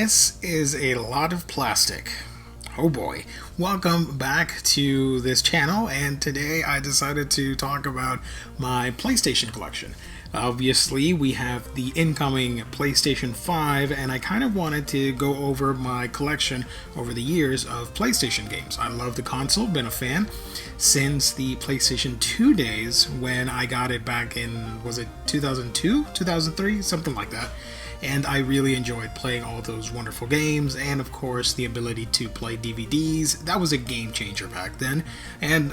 This is a lot of plastic. Oh boy. Welcome back to this channel, and today I decided to talk about my PlayStation collection. Obviously, we have the incoming PlayStation 5, and I kind of wanted to go over my collection over the years of PlayStation games. I love the console, been a fan since the PlayStation 2 days when I got it back in, was it 2002, 2003, something like that. And I really enjoyed playing all those wonderful games, and of course the ability to play DVDs. That was a game changer back then, and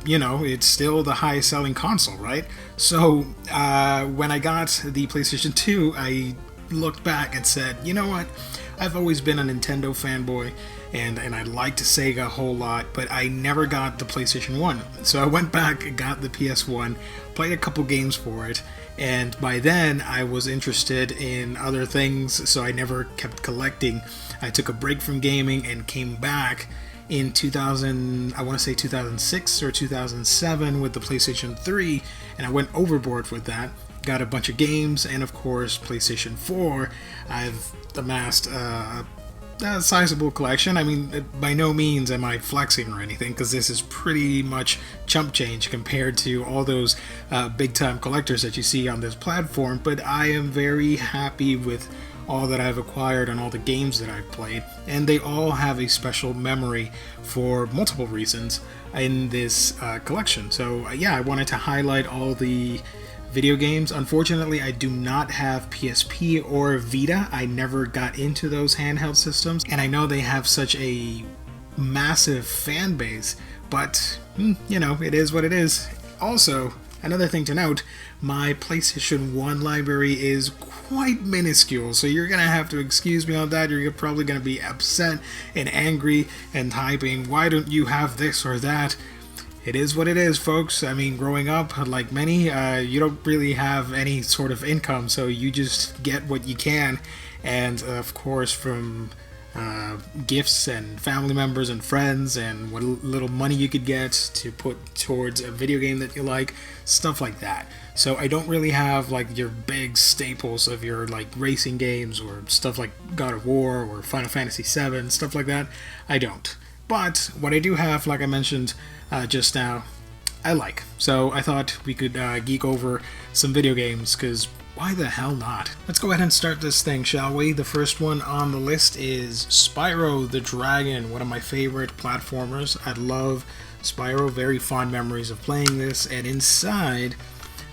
it's still the highest selling console, right? So when I got the PlayStation 2, I looked back and said, you know what, I've always been a Nintendo fanboy, and I liked Sega a whole lot, but I never got the PlayStation 1. So I went back and got the PS1, played a couple games for it, and by then I was interested in other things, so I never kept collecting. I took a break from gaming and came back in 2000, I want to say 2006 or 2007 with the PlayStation 3, and I went overboard with that. Got a bunch of games, and of course PlayStation 4. I've amassed a sizable collection. I mean, by no means am I flexing or anything, because this is pretty much chump change compared to all those big time collectors that you see on this platform, but I am very happy with all that I've acquired and all the games that I've played, and they all have a special memory for multiple reasons in this collection. So yeah, I wanted to highlight all the video games. Unfortunately, I do not have PSP or Vita. I never got into those handheld systems, and I know they have such a massive fan base, but it is what it is. Also, another thing to note, my PlayStation 1 library is quite minuscule, so you're gonna have to excuse me on that. You're probably gonna be upset and angry and typing, why don't you have this or that? It is what it is, folks. I mean, growing up, like many, you don't really have any sort of income, so you just get what you can. And of course, from gifts and family members and friends, and what little money you could get to put towards a video game that you like, stuff like that. So I don't really have like your big staples of your like racing games or stuff like God of War or Final Fantasy VII, stuff like that. I don't. But what I do have, like I mentioned just now, I like. So I thought we could geek over some video games, because why the hell not? Let's go ahead and start this thing, shall we? The first one on the list is Spyro the Dragon, one of my favorite platformers. I love Spyro, very fond memories of playing this, and inside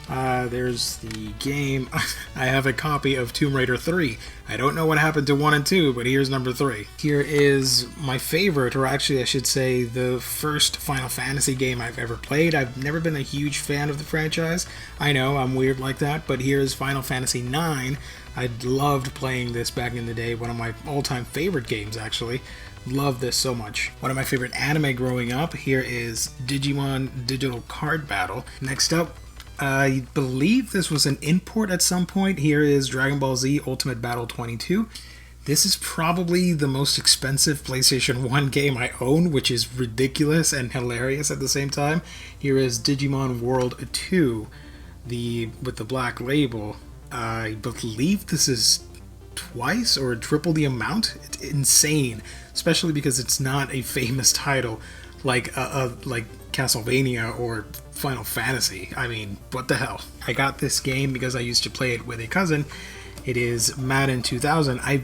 there's the game. I have a copy of Tomb Raider 3. I don't know what happened to 1 and 2, but here's number 3. Here is my favorite, or actually I should say the first Final Fantasy game I've ever played. I've never been a huge fan of the franchise. I know, I'm weird like that, but here's Final Fantasy 9. I loved playing this back in the day, one of my all-time favorite games actually. Love this so much. One of my favorite anime growing up. Here is Digimon Digital Card Battle. Next up, I believe this was an import at some point. Here is Dragon Ball Z Ultimate Battle 22. This is probably the most expensive PlayStation 1 game I own, which is ridiculous and hilarious at the same time. Here is Digimon World 2, with the black label. I believe this is twice or triple the amount. It's insane, especially because it's not a famous title like Castlevania or Final Fantasy. I mean, what the hell? I got this game because I used to play it with a cousin. It is Madden 2000. I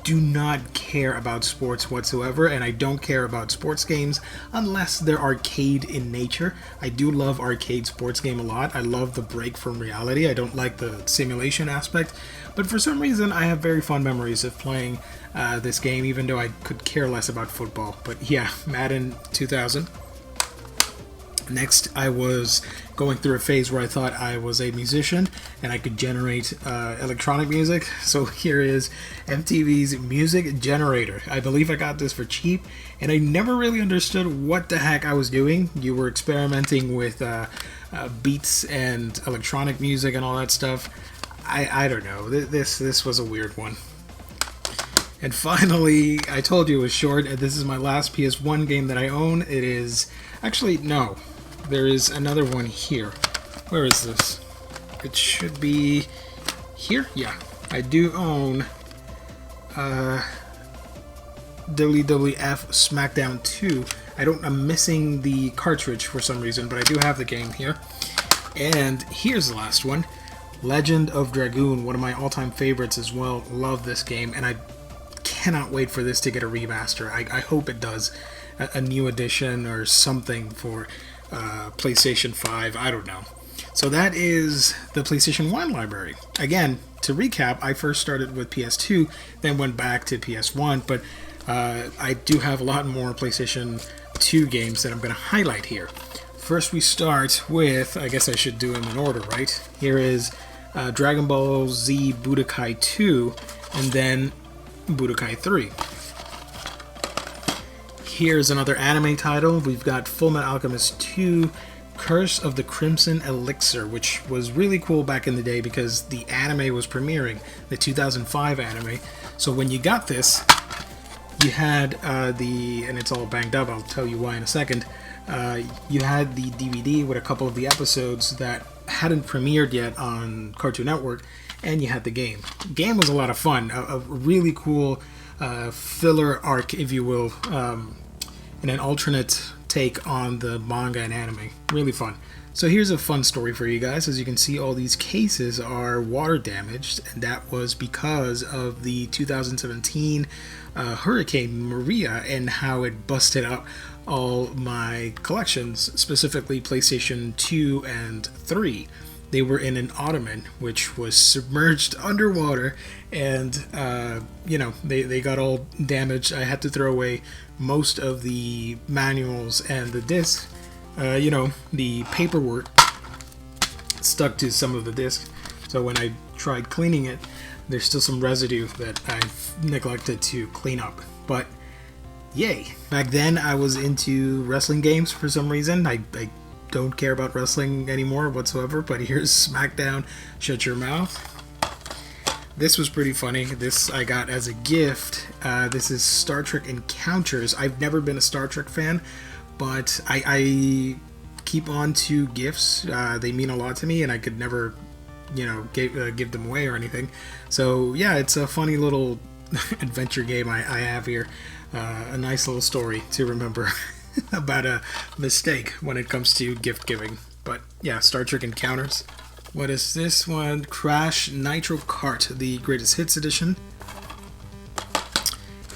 do not care about sports whatsoever, and I don't care about sports games unless they're arcade in nature. I do love arcade sports game a lot. I love the break from reality. I don't like the simulation aspect, but for some reason I have very fond memories of playing this game, even though I could care less about football. But yeah, Madden 2000. Next, I was going through a phase where I thought I was a musician and I could generate electronic music. So here is MTV's Music Generator. I believe I got this for cheap, and I never really understood what the heck I was doing. You were experimenting with beats and electronic music and all that stuff. I don't know. This was a weird one. And finally, I told you it was short, and this is my last PS1 game that I own. It is... Actually, no. There is another one here. Where is this? It should be here? Yeah. I do own WWF SmackDown 2. I'm missing the cartridge for some reason, but I do have the game here. And here's the last one, Legend of Dragoon, one of my all-time favorites as well. Love this game, and I cannot wait for this to get a remaster. I hope it does, a new edition or something for PlayStation 5. I don't know. So that is the PlayStation 1 library. Again, to recap, I first started with PS2, then went back to PS1, but I do have a lot more PlayStation 2 games that I'm going to highlight here. First we start with, I guess I should do them in order, right? Here is Dragon Ball Z Budokai 2, and then Budokai 3. Here's another anime title. We've got Fullmetal Alchemist 2, Curse of the Crimson Elixir, which was really cool back in the day because the anime was premiering, the 2005 anime. So when you got this, you had and it's all banged up, I'll tell you why in a second, you had the DVD with a couple of the episodes that hadn't premiered yet on Cartoon Network, and you had the game. The game was a lot of fun, a really cool filler arc, if you will, and an alternate take on the manga and anime. Really fun. So here's a fun story for you guys. As you can see, all these cases are water damaged, and that was because of the 2017 Hurricane Maria and how it busted up all my collections, specifically PlayStation 2 and 3. They were in an ottoman which was submerged underwater, and they got all damaged. I had to throw away most of the manuals and the disc. The paperwork stuck to some of the disc, so when I tried cleaning it, there's still some residue that I've neglected to clean up. But yay! Back then I was into wrestling games for some reason. I don't care about wrestling anymore whatsoever, but here's SmackDown Shut Your Mouth. This was pretty funny. This I got as a gift. This is Star Trek Encounters. I've never been a Star Trek fan, but I keep on to gifts. They mean a lot to me, and I could never, give them away or anything. So yeah, it's a funny little adventure game I have here. A nice little story to remember about a mistake when it comes to gift giving. But yeah, Star Trek Encounters. What is this one? Crash Nitro Kart, the Greatest Hits Edition.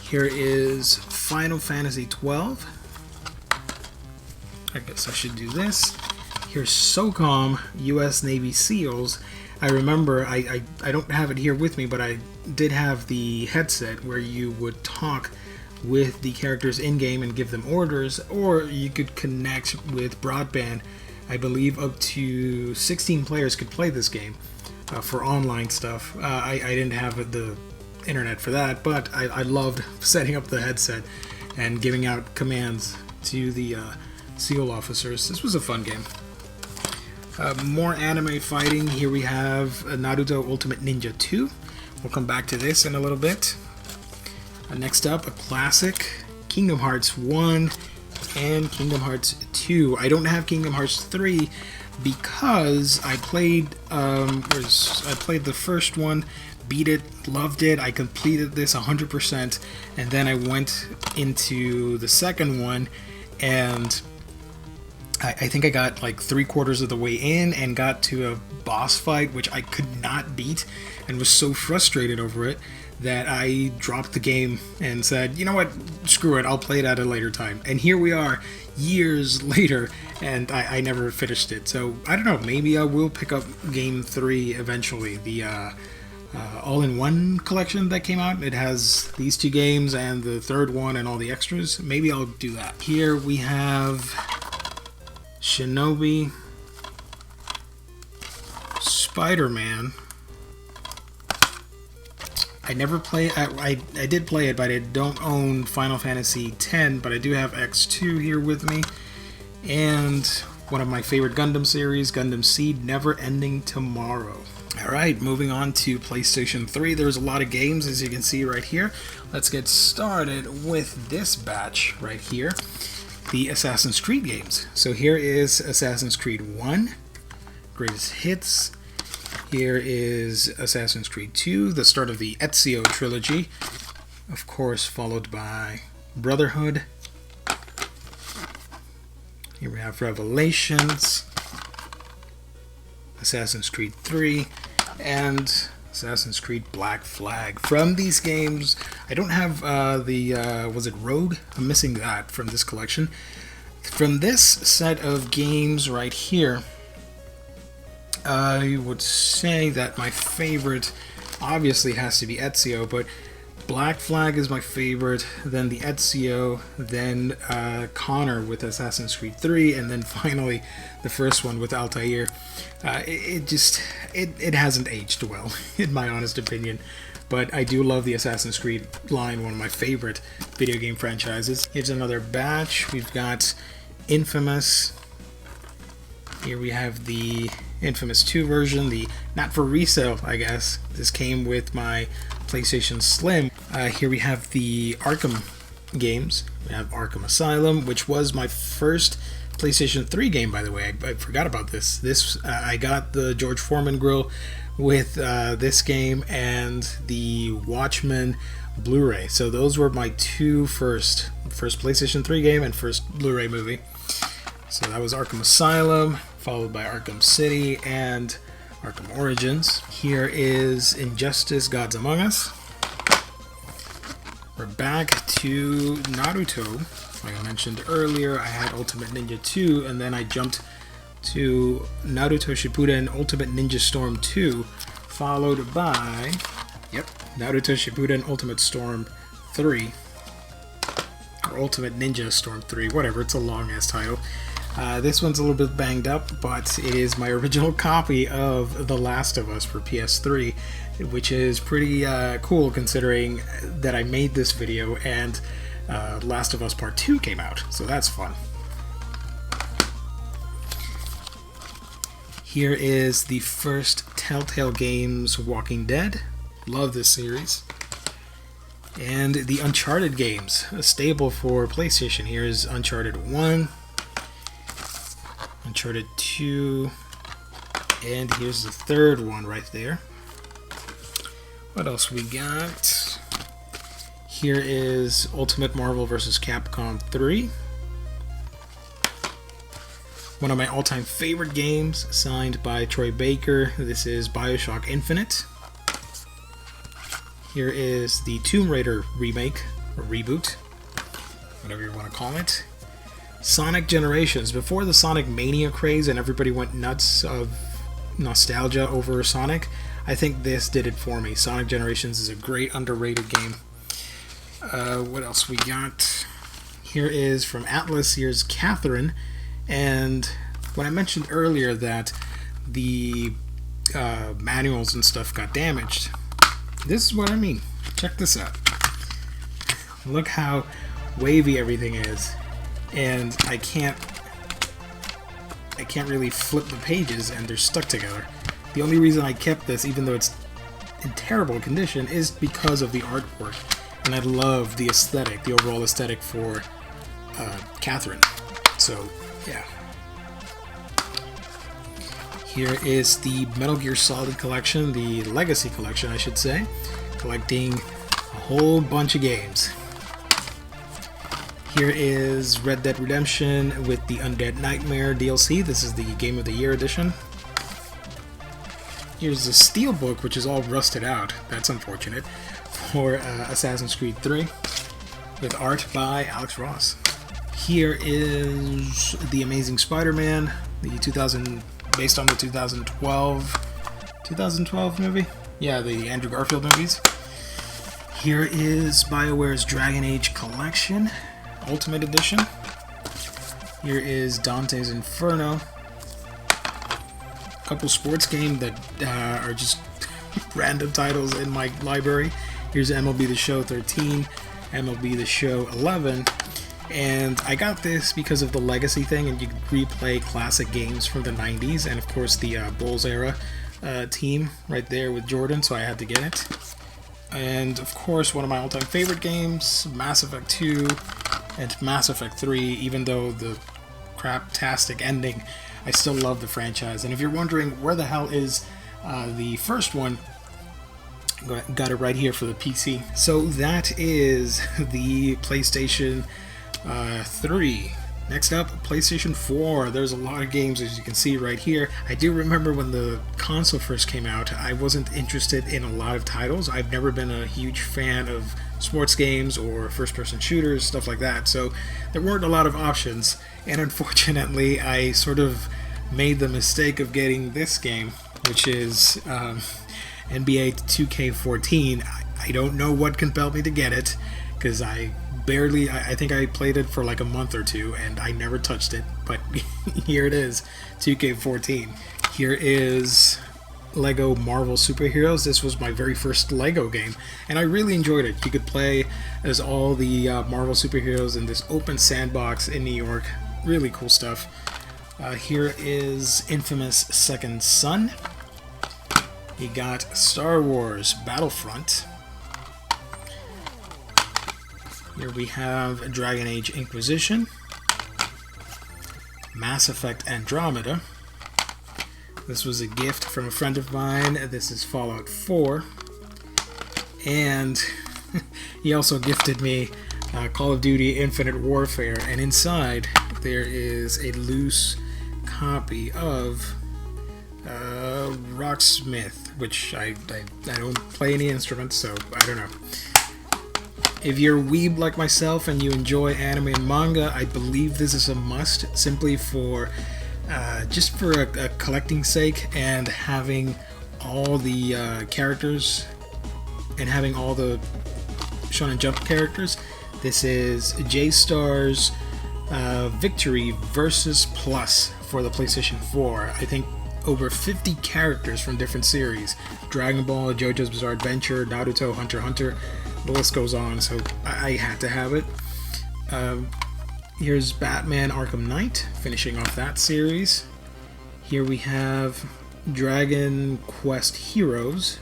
Here is Final Fantasy 12. I guess I should do this. Here's SOCOM US Navy SEALs. I remember, I don't have it here with me, but I did have the headset where you would talk with the characters in-game and give them orders, or you could connect with broadband. I believe up to 16 players could play this game for online stuff. I didn't have the internet for that, but I loved setting up the headset and giving out commands to the SEAL officers. This was a fun game. More anime fighting. Here we have Naruto Ultimate Ninja 2. We'll come back to this in a little bit. Next up, a classic, Kingdom Hearts 1 and Kingdom Hearts 2. I don't have Kingdom Hearts 3 because I played the first one, beat it, loved it. I completed this 100%, and then I went into the second one, and I think I got like 3/4 of the way in and got to a boss fight which I could not beat and was so frustrated over it that I dropped the game and said, you know what, screw it, I'll play it at a later time. And here we are, years later, and I never finished it. So, I don't know, maybe I will pick up Game 3 eventually, the all-in-one collection that came out. It has these two games and the third one and all the extras. Maybe I'll do that. Here we have Shinobi, Spider-Man. I never play. I did play it, but I don't own Final Fantasy X. But I do have X2 here with me, and one of my favorite Gundam series, Gundam Seed: Never Ending Tomorrow. All right, moving on to PlayStation 3. There's a lot of games, as you can see right here. Let's get started with this batch right here, the Assassin's Creed games. So here is Assassin's Creed 1, Greatest Hits. Here is Assassin's Creed 2, the start of the Ezio trilogy. of course, followed by Brotherhood. Here we have Revelations, Assassin's Creed 3, and Assassin's Creed Black Flag. From these games, I don't have was it Rogue? I'm missing that from this collection. From this set of games right here, I would say that my favorite obviously has to be Ezio, but Black Flag is my favorite, then the Ezio, then Connor with Assassin's Creed 3, and then finally the first one with Altair. It hasn't aged well, in my honest opinion, but I do love the Assassin's Creed line, one of my favorite video game franchises. Here's another batch. We've got Infamous. Here we have the Infamous 2 version, the not for resale, I guess. This came with my PlayStation Slim. Here we have the Arkham games. We have Arkham Asylum, which was my first PlayStation 3 game, by the way. I forgot about this. I got the George Foreman grill with this game and the Watchmen Blu-ray. So those were my two first PlayStation 3 game and first Blu-ray movie. So that was Arkham Asylum, followed by Arkham City and Arkham Origins. Here is Injustice: Gods Among Us. We're back to Naruto. Like I mentioned earlier, I had Ultimate Ninja 2, and then I jumped to Naruto Shippuden Ultimate Ninja Storm 2, followed by, Naruto Shippuden Ultimate Storm 3, or Ultimate Ninja Storm 3, whatever, it's a long-ass title. This one's a little bit banged up, but it is my original copy of The Last of Us for PS3, which is pretty cool considering that I made this video and Last of Us Part 2 came out, so that's fun. Here is the first Telltale Games Walking Dead. Love this series. And the Uncharted games, a staple for PlayStation. Here's Uncharted 1, Uncharted 2, and here's the third one right there. What else we got? Here is Ultimate Marvel vs. Capcom 3. One of my all-time favorite games, signed by Troy Baker. This is BioShock Infinite. Here is the Tomb Raider remake, or reboot, whatever you want to call it. Sonic Generations. Before the Sonic Mania craze and everybody went nuts of nostalgia over Sonic, I think this did it for me. Sonic Generations is a great underrated game. What else we got? Here is from Atlas. Here's Catherine. And when I mentioned earlier that the manuals and stuff got damaged, this is what I mean. Check this out. Look how wavy everything is. And I can't really flip the pages and they're stuck together. The only reason I kept this, even though it's in terrible condition, is because of the artwork. And I love the aesthetic, the overall aesthetic for Catherine. So, yeah. Here is the Metal Gear Solid collection, the Legacy collection, I should say, collecting a whole bunch of games. Here is Red Dead Redemption with the Undead Nightmare DLC. This is the Game of the Year edition. Here's the Steelbook, which is all rusted out. That's unfortunate. For Assassin's Creed 3 with art by Alex Ross. Here is The Amazing Spider-Man, based on the 2012 movie? Yeah, the Andrew Garfield movies. Here is BioWare's Dragon Age Collection, Ultimate Edition. Here is Dante's Inferno. A couple sports games that are just random titles in my library. Here's MLB The Show 13, MLB The Show 11. And I got this because of the Legacy thing, and you can replay classic games from the 90s, and of course the Bulls era team right there with Jordan, so I had to get it. And of course, one of my all-time favorite games, Mass Effect 2 and Mass Effect 3, even though the craptastic ending, I still love the franchise. And if you're wondering where the hell is the first one, Got it right here for the PC. So that is the PlayStation 3. Next up, PlayStation 4. There's a lot of games, as you can see right here. I do remember when the console first came out, I wasn't interested in a lot of titles. I've never been a huge fan of sports games or first-person shooters, stuff like that, so there weren't a lot of options, and unfortunately, I sort of made the mistake of getting this game, which is NBA 2K14. I don't know what compelled me to get it, because I think I played it for like a month or two and I never touched it, but here it is, 2K14. Here is Lego Marvel Superheroes. This was my very first Lego game and I really enjoyed it. You could play as all the Marvel superheroes in this open sandbox in New York. Really cool stuff. Here is Infamous Second Son. You got Star Wars Battlefront. Here we have Dragon Age Inquisition, Mass Effect Andromeda. This was a gift from a friend of mine. This is Fallout 4. And he also gifted me Call of Duty Infinite Warfare. And inside there is a loose copy of Rocksmith, which I don't play any instruments, so I don't know. If you're a weeb like myself and you enjoy anime and manga, I believe this is a must, simply for just for a collecting sake and having all the characters and having all the Shonen Jump characters. This is J-Star's Victory Versus Plus for the PlayStation 4. I think over 50 characters from different series. Dragon Ball, JoJo's Bizarre Adventure, Naruto, Hunter x Hunter. The list goes on, so I had to have it. Here's Batman Arkham Knight, finishing off that series. Here we have Dragon Quest Heroes.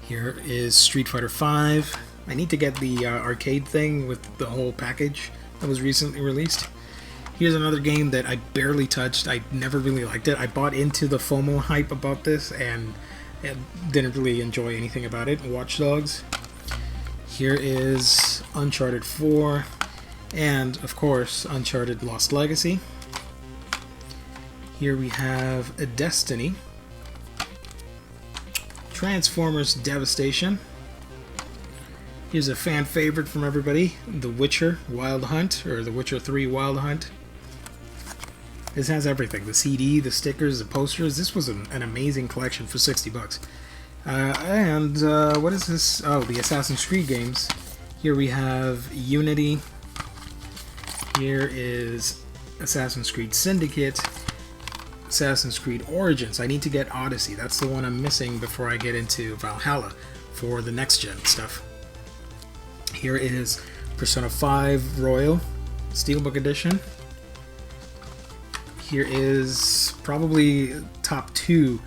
Here is Street Fighter V. I need to get the arcade thing with the whole package that was recently released. Here's another game that I barely touched. I never really liked it. I bought into the FOMO hype about this and didn't really enjoy anything about it. Watch Dogs. Here is Uncharted 4, and of course Uncharted Lost Legacy. Here we have Destiny, Transformers Devastation. Here's a fan favorite from everybody, The Witcher Wild Hunt, or The Witcher 3 Wild Hunt. This has everything, the CD, the stickers, the posters. This was an amazing collection for $60. What is this? Oh, the Assassin's Creed games. Here we have Unity. Here is Assassin's Creed Syndicate. Assassin's Creed Origins. I need to get Odyssey. That's the one I'm missing before I get into Valhalla for the next gen stuff. Here is Persona 5 Royal Steelbook Edition. Here is probably top 2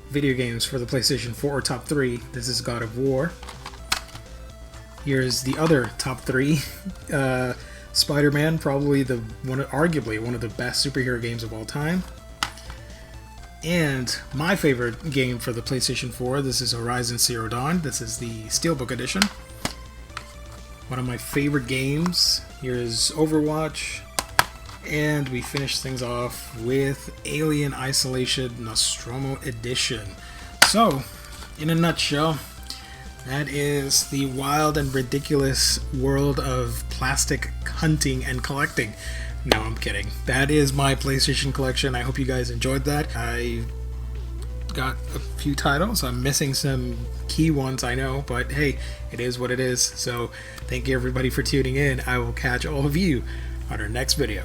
video games for the PlayStation 4, or top 3. This is God of War. Here's the other top 3. Spider-Man, probably arguably one of the best superhero games of all time. And my favorite game for the PlayStation 4, this is Horizon Zero Dawn. This is the Steelbook Edition. One of my favorite games. Here's Overwatch. And we finish things off with Alien Isolation Nostromo Edition. So, in a nutshell, that is the wild and ridiculous world of plastic hunting and collecting. No, I'm kidding. That is my PlayStation collection. I hope you guys enjoyed that. I got a few titles. I'm missing some key ones, I know, but hey, it is what it is. So, thank you everybody for tuning in. I will catch all of you on our next video.